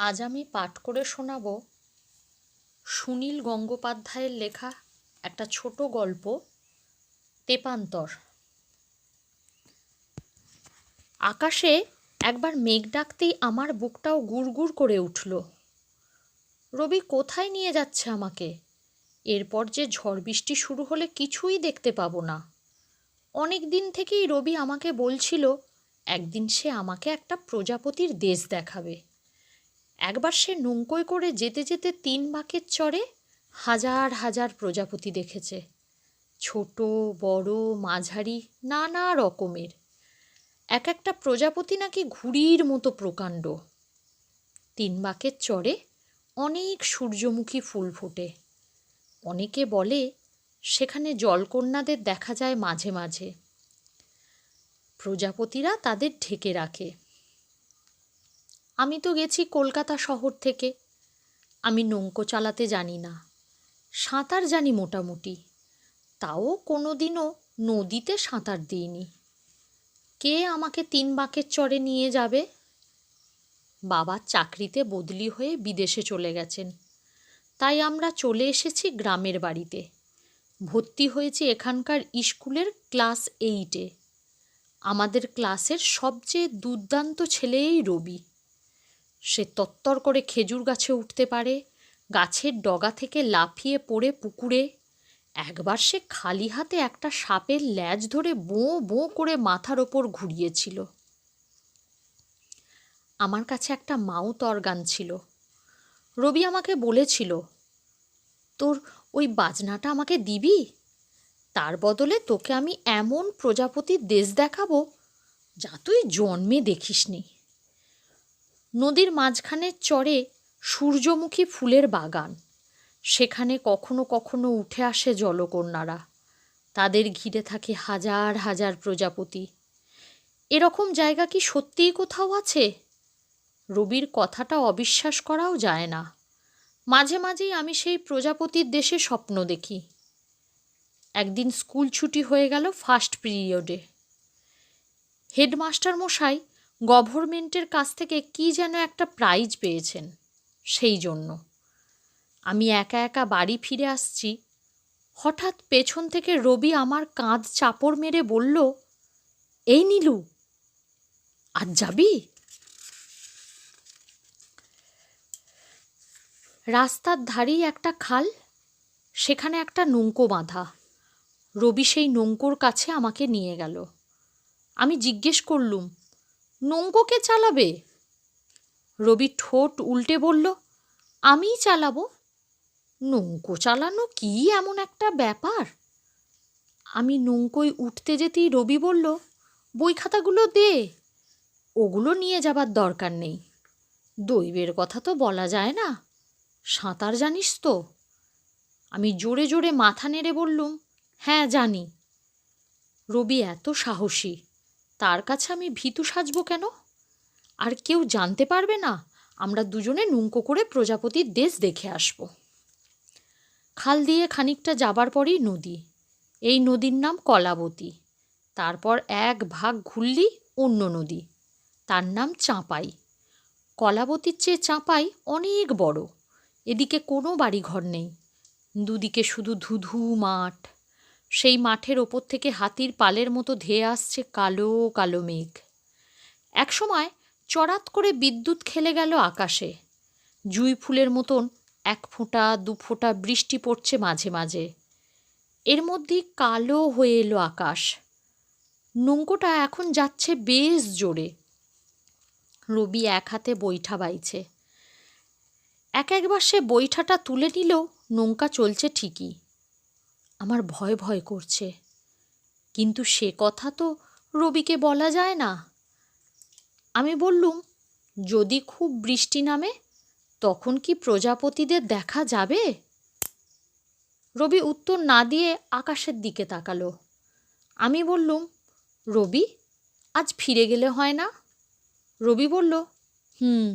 আজ আমি পাঠ করে শোনাব সুনীল গঙ্গোপাধ্যায়ের লেখা একটা ছোট গল্প, তেপান্তর। আকাশে একবার মেঘ ডাকতেই আমার বুকটাও গুড়গুড় করে উঠল। রবি কোথায় নিয়ে যাচ্ছে আমাকে? এরপর যে ঝড় বৃষ্টি শুরু হলে কিছুই দেখতে পাবো না। অনেক দিন থেকেই রবি আমাকে বলছিল একদিন সে আমাকে একটা প্রজাপতির দেশ দেখাবে। একবার সে নৌকোয় করে যেতে যেতে 3 বাঁকের চরে হাজার হাজার প্রজাপতি দেখেছে, ছোট বড় মাঝারি নানা রকমের। এক একটা প্রজাপতি নাকি ঘুড়ির মতো প্রকাণ্ড। 3 বাঁকের চরে অনেক সূর্যমুখী ফুল ফোটে। অনেকে বলে সেখানে জলকন্যাদের দেখা যায় মাঝে মাঝে। প্রজাপতিরা তাদের ঢেকে রাখে। আমি তো গেছি কলকাতা শহর থেকে। আমি নৌকো চালাতে জানি না, সাঁতার জানি মোটামুটি, তাও কোনোদিনও নদীতে সাঁতার দিইনি। কে আমাকে 3 বাঁকের চরে নিয়ে যাবে? বাবা চাকরিতে বদলি হয়ে বিদেশে চলে গেছেন, তাই আমরা চলে এসেছি গ্রামের বাড়িতে। ভর্তি হয়েছি এখানকার স্কুলের ক্লাস 8-এ। আমাদের ক্লাসের সবচেয়ে দুর্দান্ত ছেলেই রবি। সে তত্তর করে খেজুর গাছে উঠতে পারে, গাছের ডগা থেকে লাফিয়ে পড়ে পুকুরে। একবার সে খালি হাতে একটা সাপের ল্যাজ ধরে বোঁ বোঁ করে মাথার ওপর ঘুরিয়েছিল। আমার কাছে একটা মাউথ অর্গান ছিল। রবি আমাকে বলেছিল, তোর ওই বাজনাটা আমাকে দিবি? তার বদলে তোকে আমি এমন প্রজাপতির দেশ দেখাবো যা তুই জন্মে দেখিসনি। নদীর মাঝখানের চরে সূর্যমুখী ফুলের বাগান। সেখানে কখনো কখনো উঠে আসে জলকন্যারা। তাদের ঘিরে থাকে হাজার হাজার প্রজাপতি। এরকম জায়গা কি সত্যিই কোথাও আছে? রবির কথাটা অবিশ্বাস করাও যায় না। মাঝে মাঝেই আমি সেই প্রজাপতির দেশে স্বপ্ন দেখি। একদিন স্কুল ছুটি হয়ে গেল ফার্স্ট পিরিয়ডে। হেডমাস্টার মশাই গভর্নমেন্টের কাছ থেকে কি যেন একটা প্রাইজ পেয়েছেন। সেই জন্য আমি একা একা বাড়ি ফিরে আসছি। হঠাৎ পেছন থেকে রবি আমার কাঁধ চাপড় মেরে বলল, এই নীলু, আজ যাবি? রাস্তার ধারেই একটা খাল, সেখানে একটা নৌকো বাঁধা। রবি সেই নৌকোর কাছে আমাকে নিয়ে গেল। আমি জিজ্ঞেস করলুম, নৌকো কে চালাবে? রবি ঠোঁট উল্টে বলল, আমিই চালাবো। নৌকো চালানো কি এমন একটা ব্যাপার? আমি নৌকোয় উঠতে যেতেই রবি বলল, বই খাতাগুলো দে। ওগুলো নিয়ে যাবার দরকার নেই। দৈবের কথা তো বলা যায় না। সাঁতার জানিস তো? আমি জোরে জোরে মাথা নেড়ে বললুম, হ্যাঁ জানি। রবি এত সাহসী, তার কাছে আমি ভীতু সাজব কেন? আর কেউ জানতে পারবে না আমরা দুজনে নৌকো করে প্রজাপতির দেশ দেখে আসব। খাল দিয়ে খানিকটা যাবার পরেই নদী। এই নদীর নাম কলাবতী। তারপর এক ভাগ ঘুরলি অন্য নদী, তার নাম চাঁপাই। কলাবতীর চেয়ে চাঁপাই অনেক বড়। এদিকে কোনো বাড়িঘর নেই, দুদিকে শুধু ধুধু মাঠ। সেই মাঠের ওপর থেকে হাতির পালের মতো ধেয়ে আসছে কালো কালো মেঘ। একসময় চড়াত করে বিদ্যুৎ খেলে গেল আকাশে। জুঁই ফুলের মতন 1 ফোঁটা 2 ফোঁটা বৃষ্টি পড়ছে মাঝে মাঝে। এর মধ্যেই কালো হয়ে এলো আকাশ। নৌকোটা এখন যাচ্ছে বেশ জোরে। রবি এক হাতে বৈঠা বাইছে। একবার সে বৈঠাটা তুলে নিলেও নৌকা চলছে ঠিকই। আমার ভয় ভয় করছে, কিন্তু সে কথা তো রবিকে বলা যায় না। আমি বললুম, যদি খুব বৃষ্টি নামে তখন কি প্রজাপতিদের দেখা যাবে? রবি উত্তর না দিয়ে আকাশের দিকে তাকালো। আমি বললুম, রবি, আজ ফিরে গেলে হয় না? রবি বলল, হুম।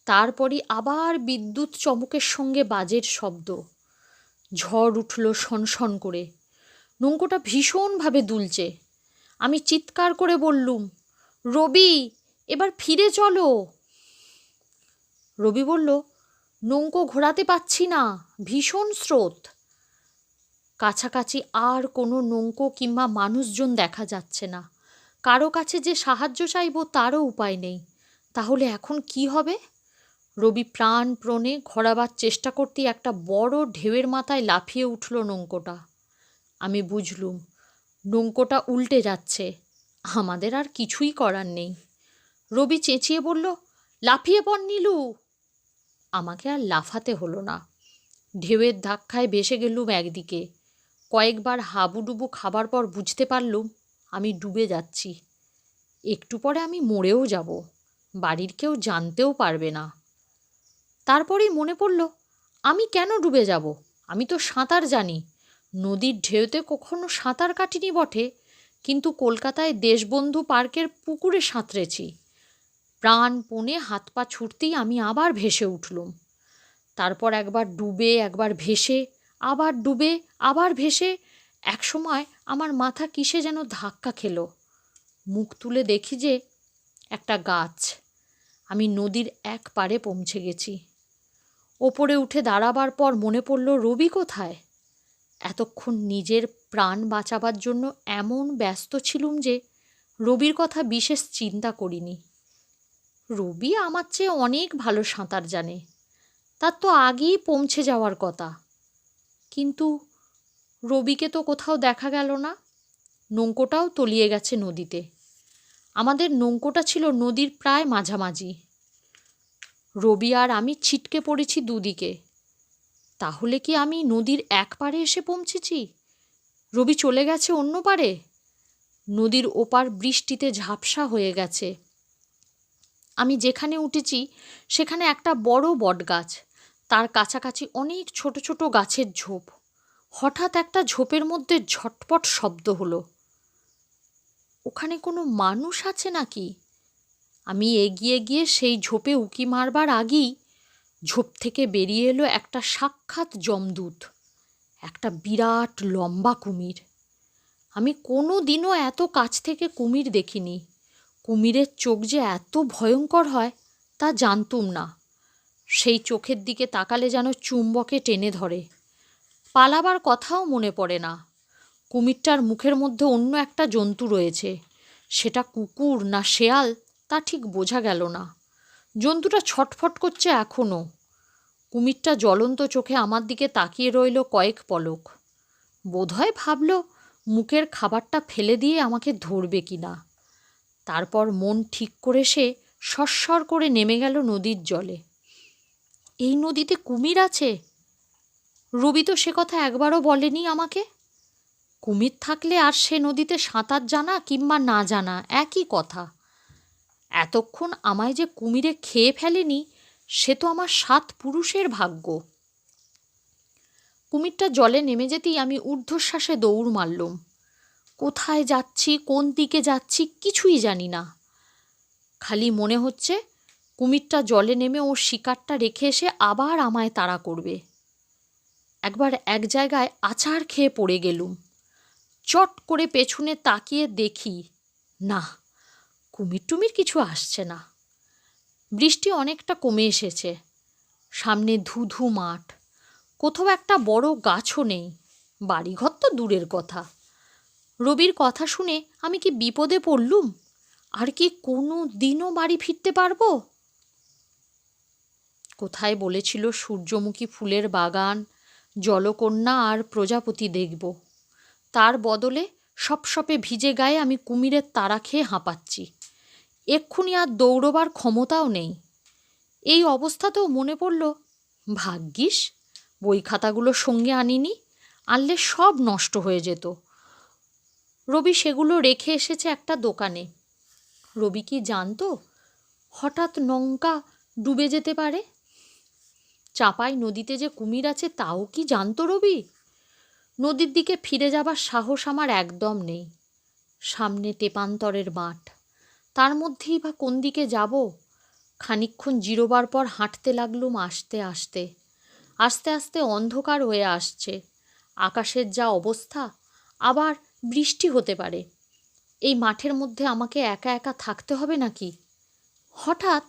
তারপরই আবার বিদ্যুৎ চমকের সঙ্গে বাজের শব্দ। ঝড় উঠল শনশন করে। নৌকোটা ভীষণভাবে দুলছে। আমি চিৎকার করে বললুম, রবি, এবার ফিরে চলো। রবি বলল, নৌকো ঘোরাতে পারছি না, ভীষণ স্রোত। কাছাকাছি আর কোনো নৌকো কিংবা মানুষজন দেখা যাচ্ছে না। কারো কাছে যে সাহায্য চাইব তারও উপায় নেই। তাহলে এখন কি হবে? রবি প্রাণপণে ঘোরাবার চেষ্টা করতেই একটা বড় ঢেউয়ের মাথায় লাফিয়ে উঠল নৌকোটা। আমি বুঝলুম নৌকোটা উল্টে যাচ্ছে। আমাদের আর কিছুই করার নেই। রবি চেঁচিয়ে বলল, লাফিয়ে পড় নীলু। আমাকে আর লাফাতে হলো না। ঢেউয়ের ধাক্কায় ভেসে গেলুম একদিকে। কয়েকবার হাবুডুবু খাবার পর বুঝতে পারলুম আমি ডুবে যাচ্ছি। একটু পরে আমি মরেও যাব, বাড়ির কেউ জানতেও পারবে না। তারপরেই মনে পড়ল, আমি কেন ডুবে যাব? আমি তো সাঁতার জানি। নদীর ঢেউতে কখনো সাঁতার কাটিনি বটে, কিন্তু কলকাতায় দেশবন্ধু পার্কের পুকুরে সাঁতরেছি। প্রাণপণে হাত পা ছুটতেই আমি আবার ভেসে উঠলুম। তারপর একবার ডুবে, একবার ভেসে, আবার ডুবে, আবার ভেসে একসময় আমার মাথা কিসে যেন ধাক্কা খেলো। মুখ তুলে দেখি যে একটা গাছ। আমি নদীর এক পাড়ে পৌঁছে গেছি। ওপরে উঠে দাঁড়াবার পর মনে পড়ল রবি কোথায়। এতক্ষণ নিজের প্রাণ বাঁচাবার জন্য এমন ব্যস্ত ছিলুম যে রবির কথা বিশেষ চিন্তা করিনি। রবি আমার চেয়ে অনেক ভালো সাঁতার জানে, তার তো আগেই পৌঁছে যাওয়ার কথা। কিন্তু রবিকে তো কোথাও দেখা গেল না। নৌকোটাও তলিয়ে গেছে নদীতে। আমাদের নৌকোটা ছিল নদীর প্রায় মাঝামাঝি। রবি আর আমি ছিটকে পড়েছি দুদিকে। তাহলে কি আমি নদীর এক পাড়ে এসে পৌঁছেছি? রবি চলে গেছে অন্য পাড়ে? নদীর ওপার বৃষ্টিতে ঝাপসা হয়ে গেছে। আমি যেখানে উঠেছি সেখানে একটা বড় বটগাছ, তার কাছাকাছি অনেক ছোট ছোট গাছের ঝোপ। হঠাৎ একটা ঝোপের মধ্যে ঝটপট শব্দ হলো। ওখানে কোনো মানুষ আছে নাকি? আমি এগিয়ে গিয়ে সেই ঝোপে উঁকি মারবার আগেই ঝোপ থেকে বেরিয়ে এলো একটা সাক্ষাৎ যমদূত, একটা বিরাট লম্বা কুমির। আমি কোনো দিনও এত কাছ থেকে কুমির দেখিনি। কুমিরের চোখ যে এত ভয়ঙ্কর হয় তা জানতুম না। সেই চোখের দিকে তাকালে যেন চুম্বকে টেনে ধরে। পালাবার কথাও মনে পড়ে না। কুমিরটার মুখের মধ্যে অন্য একটা জন্তু রয়েছে। সেটা কুকুর না শেয়াল তা ঠিক বোঝা গেল না। জন্তুটা ছটফট করছে এখনও। কুমিরটা জ্বলন্ত চোখে আমার দিকে তাকিয়ে রইল কয়েক পলক। বোধহয় ভাবল মুখের খাবারটা ফেলে দিয়ে আমাকে ধরবে কি না। তারপর মন ঠিক করে সে সস্বর করে নেমে গেল নদীর জলে। এই নদীতে কুমির আছে? রবি তো সে কথা একবারও বলেনি আমাকে। কুমির থাকলে আর সে নদীতে সাঁতার জানা কিংবা না জানা একই কথা। এতক্ষণ আমায় যে কুমিরে খেয়ে ফেলেনি সে তো আমার 7 পুরুষের ভাগ্য। কুমিরটা জলে নেমে যেতেই আমি ঊর্ধ্বশ্বাসে দৌড় মারলুম। কোথায় যাচ্ছি, কোন দিকে যাচ্ছি কিছুই জানি না। খালি মনে হচ্ছে কুমিরটা জলে নেমে ওর শিকারটা রেখে এসে আবার আমায় তাড়া করবে। একবার এক জায়গায় আছাড় খেয়ে পড়ে গেলুম। চট করে পেছনে তাকিয়ে দেখি, না, কুমির টুমির কিছু আসছে না। বৃষ্টি অনেকটা কমে এসেছে। সামনে ধুধু মাঠ। কোথাও একটা বড় গাছও নেই। বাড়িঘর তো দূরের কথা। রবির কথা শুনে আমি কি বিপদে পড়লুম? আর কি কোনো দিনও বাড়ি ফিরতে পারবো? কোথায় বলেছিল সূর্যমুখী ফুলের বাগান, জলকন্যা আর প্রজাপতি দেখব। তার বদলে সপসপে ভিজে গায়ে আমি কুমিরের তাড়া খেয়ে হাঁপাচ্ছি। এক্ষুনি আর দৌড়বার ক্ষমতাও নেই। এই অবস্থাতেও মনে পড়ল, ভাগ্যিস বই খাতাগুলো সঙ্গে আনিনি, আনলে সব নষ্ট হয়ে যেত। রবি সেগুলো রেখে এসেছে একটা দোকানে। রবি কি জানতো হঠাৎ নৌকা ডুবে যেতে পারে? চাঁপাই নদীতে যে কুমির আছে তাও কি জানতো রবি? নদীর দিকে ফিরে যাবার সাহস আমার একদম নেই। সামনে তেপান্তরের মাঠ, তার মধ্যেই বা কোন দিকে যাব? খানিকক্ষণ জিরোবার পর হাঁটতে লাগলুম আস্তে আস্তে। আস্তে আস্তে অন্ধকার হয়ে আসছে। আকাশের যা অবস্থা, আবার বৃষ্টি হতে পারে। এই মাঠের মধ্যে আমাকে একা একা থাকতে হবে নাকি? হঠাৎ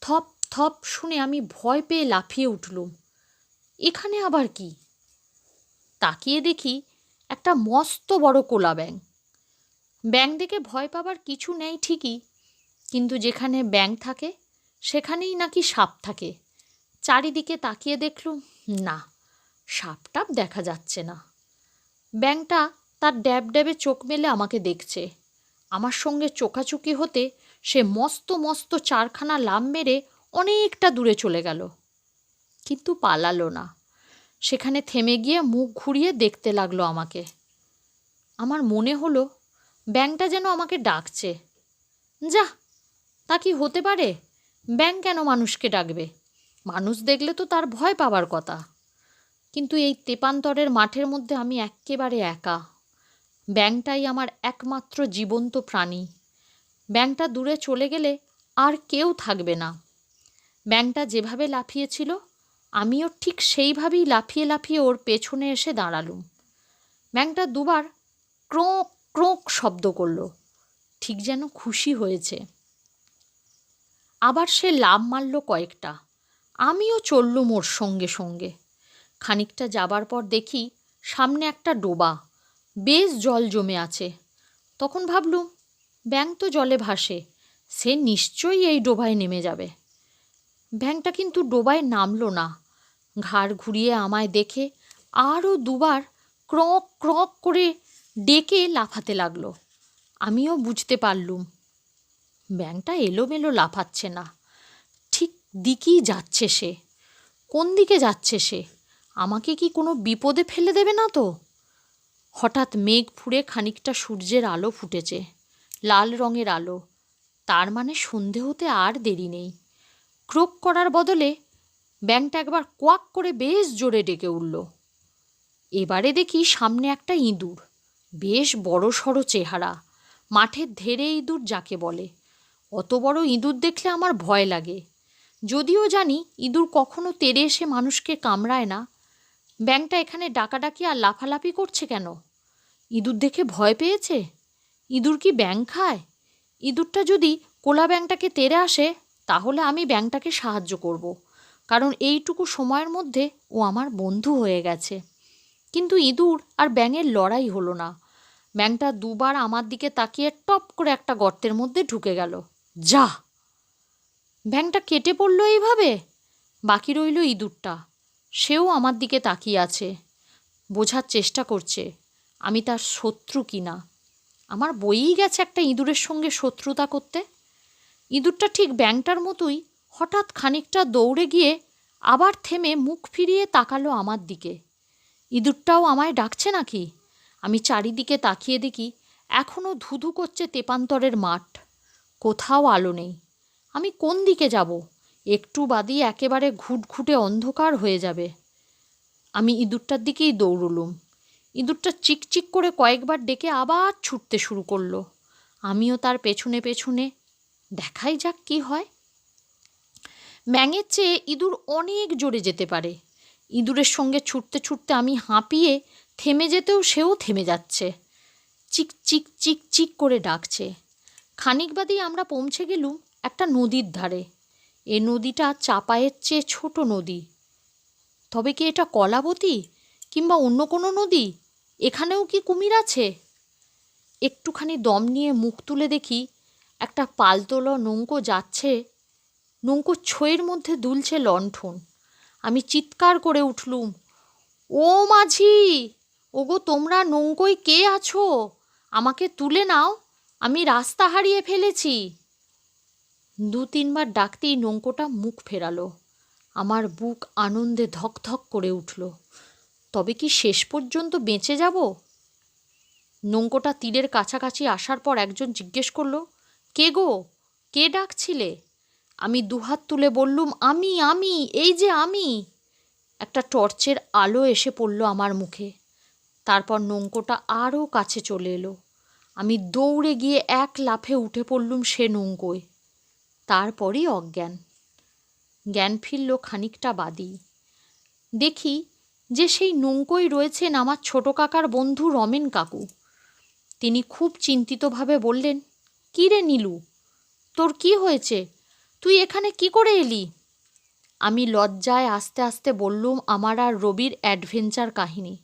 থপ স্থপ শুনে আমি ভয় পেয়ে লাফিয়ে উঠলুম। এখানে আবার কি? তাকিয়ে দেখি একটা মস্ত বড় কোলা ব্যাঙ। ব্যাঙ দেখে ভয় পাবার কিছু নেই ঠিকই, কিন্তু যেখানে ব্যাঙ থাকে সেখানেই নাকি সাপ থাকে। চারিদিকে তাকিয়ে দেখলুম, না, সাপটাপ দেখা যাচ্ছে না। ব্যাঙটা তার ড্যাব ড্যাবে চোখ মেলে আমাকে দেখছে। আমার সঙ্গে চোখাচুকি হতে সে মস্ত মস্ত চারখানা লাফ মেরে অনেকটা দূরে চলে গেল, কিন্তু পালালো না। সেখানে থেমে গিয়ে মুখ ঘুরিয়ে দেখতে লাগলো আমাকে। আমার মনে হলো ব্যাঙটা যেন আমাকে ডাকছে। যা, তা কি হতে পারে? ব্যাঙ কেন মানুষকে ডাকবে? মানুষ দেখলে তো তার ভয় পাবার কথা। কিন্তু এই তেপান্তরের মাঠের মধ্যে আমি এক্কেবারে একা। ব্যাঙটাই আমার একমাত্র জীবন্ত প্রাণী। ব্যাঙটা দূরে চলে গেলে আর কেউ থাকবে না। ব্যাঙটা যেভাবে লাফিয়েছিল আমিও ঠিক সেইভাবেই লাফিয়ে লাফিয়ে ওর পেছনে এসে দাঁড়ালুম। ব্যাঙটা দুবার ক্রোঁক ক্রোঁক শব্দ করল, ঠিক যেন খুশি হয়েছে। আবার সে লাফ মারল কয়েকটা। আমিও চললুম ওর সঙ্গে সঙ্গে। খানিকটা যাবার পর দেখি সামনে একটা ডোবা, বেশ জল জমে আছে। তখন ভাবলুম, ব্যাঙ তো জলে ভাসে, সে নিশ্চয়ই এই ডোবায় নেমে যাবে। ব্যাঙটা কিন্তু ডোবায় নামল না। ঘাড় ঘুরিয়ে আমায় দেখে আরও দুবার ক্রক ক্রক করে ডেকে লাফাতে লাগলো। আমিও বুঝতে পারলুম ব্যাঙটা এলোমেলো লাফাচ্ছে না, ঠিক দিকেই যাচ্ছে সে। কোন দিকে যাচ্ছে সে? আমাকে কি কোনো বিপদে ফেলে দেবে না তো? হঠাৎ মেঘ ফুঁড়ে খানিকটা সূর্যের আলো ফুটেছে, লাল রঙের আলো। তার মানে সন্ধে হতে আর দেরি নেই। ক্রোক করার বদলে ব্যাঙটা একবার কোয়াক করে বেশ জোরে ডেকে উঠল। এবারে দেখি সামনে একটা ইঁদুর, বেশ বড় সড়ো চেহারা, মাঠের ধেড়ে ইঁদুর যাকে বলে। অত বড় ইঁদুর দেখলে আমার ভয় লাগে। যদিও জানি ইঁদুর কখনো তেড়ে এসে মানুষকে কামড়ায় না। ব্যাঙটা এখানে ডাকাডাকি আর লাফালাফি করছে কেন? ইঁদুর দেখে ভয় পেয়েছে? ইঁদুর কি ব্যাঙ খায়? ইঁদুরটা যদি কোলা ব্যাঙটাকে তেড়ে আসে তাহলে আমি ব্যাঙটাকে সাহায্য করব, কারণ এইটুকু সময়ের মধ্যে ও আমার বন্ধু হয়ে গেছে। কিন্তু ইঁদুর আর ব্যাঙের লড়াই হলো না। ব্যাঙটা দুবার আমার দিকে তাকিয়ে টপ করে একটা গর্তের মধ্যে ঢুকে গেল। যা! ব্যাঙটা কেটে পড়ল এইভাবে। বাকি রইল ইঁদুরটা। সেও আমার দিকে তাকিয়ে আছে, বোঝার চেষ্টা করছে আমি তার শত্রু কিনা। আমার বইই গেছে একটা ইঁদুরের সঙ্গে শত্রুতা করতে। ইঁদুরটা ঠিক ব্যাঙটার মতোই হঠাৎ খানিকটা দৌড়ে গিয়ে আবার থেমে মুখ ফিরিয়ে তাকালো আমার দিকে। ইঁদুরটাও আমায় ডাকছে নাকি? আমি চারিদিকে তাকিয়ে দেখি এখনও ধুধু করছে তেপান্তরের মাঠ। কোথাও আলো নেই। আমি কোন দিকে যাব? একটু বাদই একেবারে ঘুটঘুটে অন্ধকার হয়ে যাবে। আমি ইঁদুরটার দিকেই দৌড়লুম। ইঁদুরটা চিকচিক করে কয়েকবার ডেকে আবার ছুটতে শুরু করলো। আমিও তার পেছনে পেছনে। দেখাই যাক কি হয়। ব্যাঙের চেয়ে ইঁদুর অনেক জোরে যেতে পারে। ইঁদুরের সঙ্গে ছুটতে ছুটতে আমি হাঁপিয়ে থেমে যেতেও সেও থেমে যাচ্ছে, চিক চিক চিক চিক করে ডাকছে। খানিক বাদেই আমরা পৌঁছে গেলুম একটা নদীর ধারে। এ নদীটা চাপায়ের চেয়ে ছোট নদী। তবে কি এটা কলাবতী কিংবা অন্য কোনো নদী? এখানেও কি কুমির আছে? একটুখানি দম নিয়ে মুখ তুলে দেখি একটা পালতোলা নৌকো যাচ্ছে। নৌকোর ছইয়ের মধ্যে দুলছে লণ্ঠন। আমি চিৎকার করে উঠলুম, ও মাঝি, ওগো তোমরা নৌকোয় কে আছো? আমাকে তুলে নাও, আমি রাস্তা হারিয়ে ফেলেছি। দু তিনবার ডাকতেই নৌকোটা মুখ ফেরালো। আমার বুক আনন্দে ধকধক করে উঠল। তবে কি শেষ পর্যন্ত বেঁচে যাব? নৌকোটা তীরের কাছাকাছি আসার পর একজন জিজ্ঞেস করলো, কে গো, কে ডাকছিলে? আমি দুহাত তুলে বললুম, আমি, এই যে আমি। একটা টর্চের আলো এসে পড়ল আমার মুখে। তারপর নৌকোটা আরও কাছে চলে এলো। আমি দৌড়ে গিয়ে এক লাফে উঠে পড়লুম সে নৌকোয়। তারপরই অজ্ঞান। জ্ঞান ফিরল খানিকটা বাদেই। দেখি যে সেই নৌকোয় রয়েছেন আমার ছোট কাকার বন্ধু রমেন কাকু। তিনি খুব চিন্তিতভাবে বললেন, কী রে নীলু, তোর কি হয়েছে? তুই এখানে কি করে এলি? আমি লজ্জায় আস্তে আস্তে বললুম আমার আর রবির অ্যাডভেঞ্চার কাহিনী।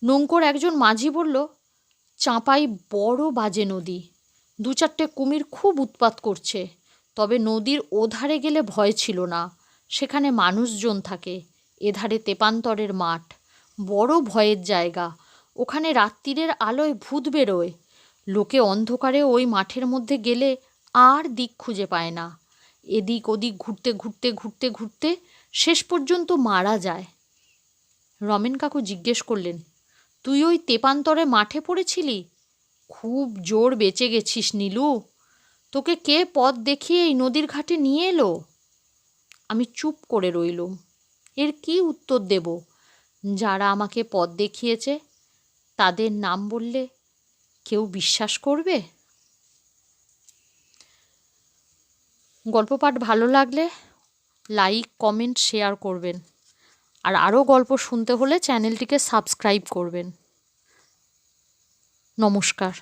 নৌকোর একজন মাঝি বলল, চাঁপাই বড় বাজে নদী, 2-4টে কুমির খুব উৎপাত করছে, তবে নদীর ওধারে গেলে ভয় ছিল না, সেখানে মানুষজন থাকে, এধারে তেপান্তরের মাঠ, বড় ভয়ের জায়গা, ওখানে রাত্রিরের আলোয় ভূত বেরোয়, লোকে অন্ধকারে ওই মাঠের মধ্যে গেলে আর দিক খুঁজে পায় না, এদিক ওদিক ঘুরতে ঘুরতে ঘুরতে ঘুরতে শেষ পর্যন্ত মারা যায়। রমেন কাকু জিজ্ঞেস করলেন, তুই ওই তেপান্তরে মাঠে পড়েছিলি? খুব জোর বেঁচে গেছিস নীলু, তোকে কে পথ দেখিয়ে এই নদীর ঘাটে নিয়ে এলো? আমি চুপ করে রইলুম। এর কি উত্তর দেব? যারা আমাকে পথ দেখিয়েছে তাদের নাম বললে কেউ বিশ্বাস করবে? গল্প পাঠ ভালো লাগলে লাইক, কমেন্ট, শেয়ার করবেন। আর আরও গল্প শুনতে হলে চ্যানেলটিকে সাবস্ক্রাইব করবেন। নমস্কার।